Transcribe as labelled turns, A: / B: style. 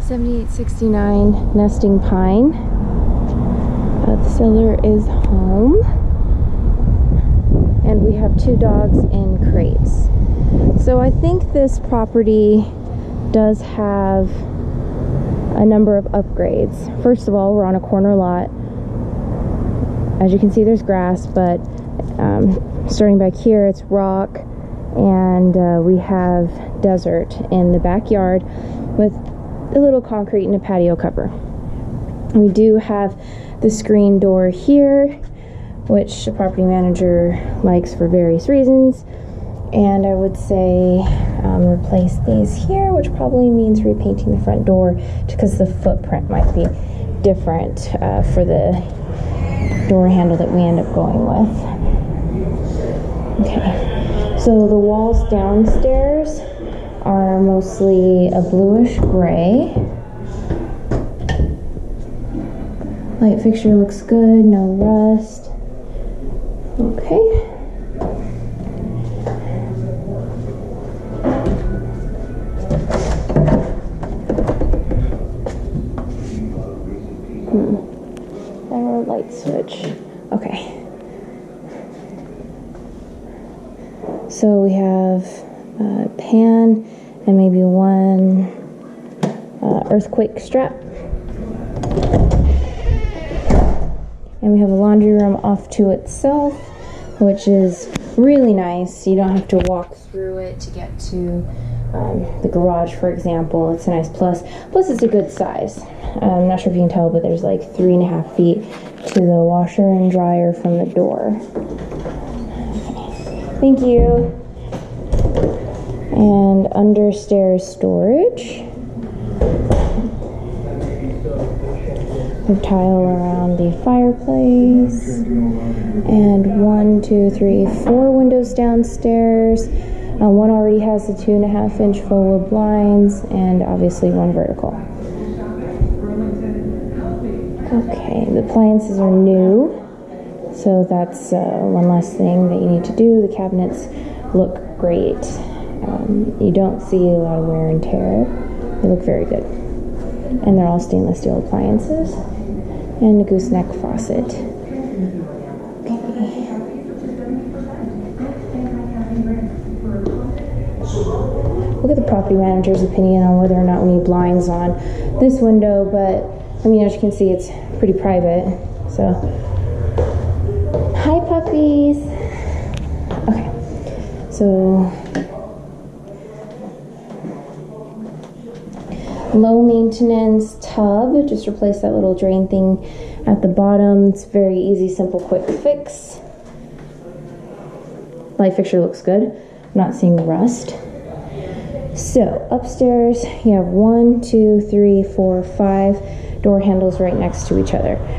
A: 7869 Nesting Pine. The seller is home. And we have 2 dogs in crates. So I think this property does have a number of upgrades. First of all, we're on a corner lot. As you can see, there's grass, but starting back here, it's rock, and we have desert in the backyard with a little concrete and a patio cover. We do have the screen door here, which the property manager likes for various reasons, and I would say replace these here, which probably means repainting the front door because the footprint might be different for the door handle that we end up going with. Okay, so the walls downstairs are mostly a bluish gray. Light fixture looks good, no rust. Okay. Our light switch. Okay. So we have a pan and maybe one earthquake strap. And we have a laundry room off to itself, which is really nice. You don't have to walk through it to get to the garage, for example. It's a nice plus. Plus, it's a good size. I'm not sure if you can tell, but there's like 3.5 feet to the washer and dryer from the door. Thank you. And under stairs storage. We have tile around the fireplace. And 1, 2, 3, 4 windows downstairs. One already has the 2.5-inch forward blinds, and obviously one vertical. Okay, the appliances are new, so that's one last thing that you need to do. The cabinets look great. You don't see a lot of wear and tear. They look very good. And they're all stainless steel appliances. And a gooseneck faucet. Okay. Look at the property manager's opinion on whether or not we need blinds on this window, but I mean, as you can see, it's pretty private. So, hi puppies. Okay, so low maintenance tub. Just replace that little drain thing at the bottom. It's very easy, simple, quick fix. Light fixture looks good. I'm not seeing rust. So upstairs, you have 1, 2, 3, 4, 5 door handles right next to each other.